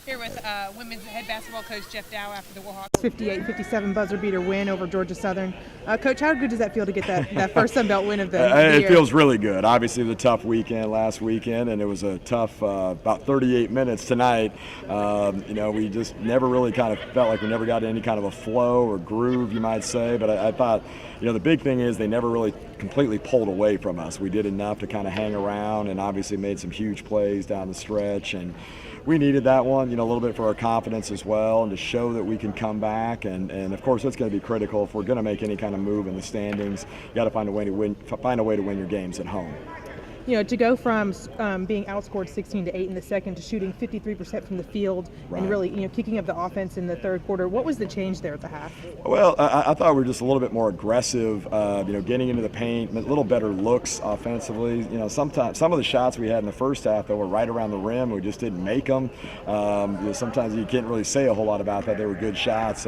Here with women's head basketball coach Jeff Dow after the Warhawks 58-57 buzzer beater win over Georgia Southern. Coach, how good does that feel to get that first Sun Belt win of the year? It feels really good. Obviously, it was a tough weekend last weekend, and it was a tough about 38 minutes tonight. We just never really kind of felt like we never got any kind of a flow or groove, you might say. But I thought, the big thing is they never really completely pulled away from us. We did enough to kind of hang around, and obviously made some huge plays down the stretch. And we needed that one, a little bit for our confidence as well, and to show that we can come back. And of course, that's going to be critical if we're going to make any kind of move in the standings. You got to find a way to win your games at home. To go from being outscored 16-8 in the second to shooting 53% from the field, right, and really, kicking up the offense in the third quarter, what was the change there at the half? Well, I thought we were just a little bit more aggressive, getting into the paint, a little better looks offensively. Sometimes some of the shots we had in the first half that were right around the rim, we just didn't make them. Sometimes you can't really say a whole lot about that. They were good shots.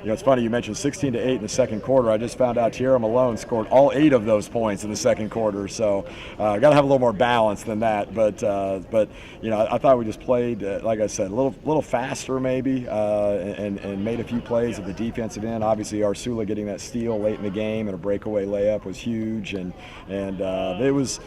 It's funny you mentioned 16-8 in the second quarter. I just found out Tierra Malone scored all 8 of those points in the second quarter. So got to have a little more balance than that. But I thought we just played, like I said, a little faster maybe, and made a few plays at the defensive end. Obviously, Arsula getting that steal late in the game and a breakaway layup was huge. And it was,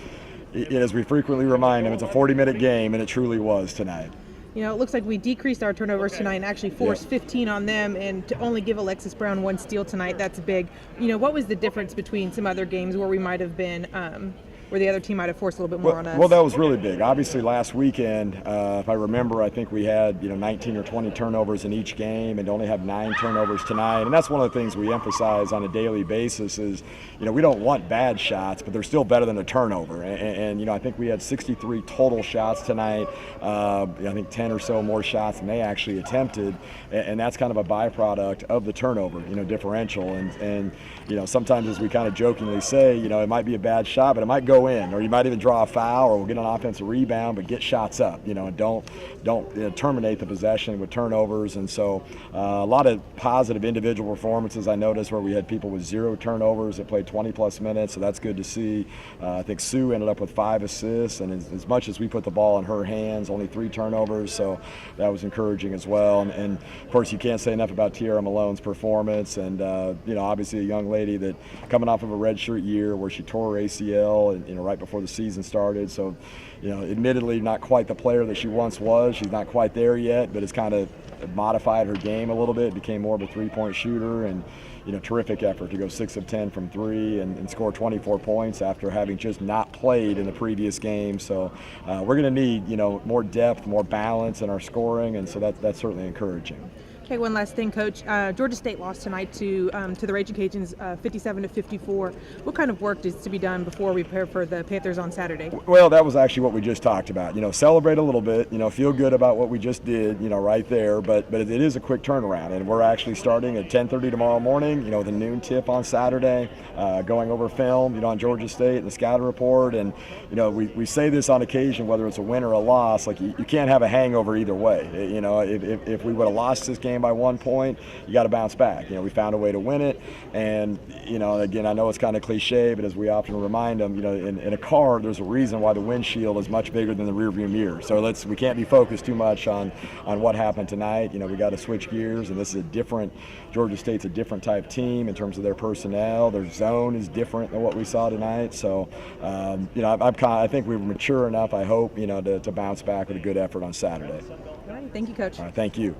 as we frequently remind them, it's a 40-minute game, and it truly was tonight. It looks like we decreased our turnovers tonight and actually forced 15 on them, and to only give Alexis Brown 1 steal tonight, that's big. What was the difference between some other games where we might have been where the other team might have forced a little bit more on us? Well, that was really big. Obviously, last weekend, if I remember, I think we had 19 or 20 turnovers in each game, and only have 9 turnovers tonight. And that's one of the things we emphasize on a daily basis is, we don't want bad shots, but they're still better than a turnover. And I think we had 63 total shots tonight. I think 10 or so more shots than they actually attempted, and that's kind of a byproduct of the turnover, differential. And sometimes, as we kind of jokingly say, it might be a bad shot, but it might go in, or you might even draw a foul, or we'll get an offensive rebound, but get shots up, and don't terminate the possession with turnovers. And so a lot of positive individual performances I noticed where we had people with 0 turnovers that played 20-plus minutes, so that's good to see. I think Sue ended up with 5 assists, and as much as we put the ball in her hands, only 3 turnovers, so that was encouraging as well. And of course, you can't say enough about Tierra Malone's performance, and obviously a young lady that coming off of a redshirt year where she tore her ACL and right before the season started. So, admittedly not quite the player that she once was. She's not quite there yet, but it's kind of modified her game a little bit, became more of a 3-point shooter, and terrific effort to go 6 of 10 from 3 and score 24 points after having just not played in the previous game. So we're going to need, more depth, more balance in our scoring, and so that's certainly encouraging. Okay, one last thing, Coach. Georgia State lost tonight to the Raging Cajuns, 57-54. What kind of work is to be done before we prepare for the Panthers on Saturday? Well, that was actually what we just talked about. Celebrate a little bit. Feel good about what we just did. Right there. But it is a quick turnaround, and we're actually starting at 10:30 tomorrow morning. With a noon tip on Saturday, going over film. On Georgia State and the scouting report, and we say this on occasion, whether it's a win or a loss. Like you can't have a hangover either way. If we would have lost this game by 1 point, you got to bounce back. We found a way to win it, and again, I know it's kind of cliche, but as we often remind them, in a car, there's a reason why the windshield is much bigger than the rearview mirror. So we can't be focused too much on what happened tonight. We got to switch gears, and this is Georgia State's a different type team in terms of their personnel. Their zone is different than what we saw tonight. So I think we were mature enough, I hope, to bounce back with a good effort on Saturday. All right, thank you, Coach. All right, thank you.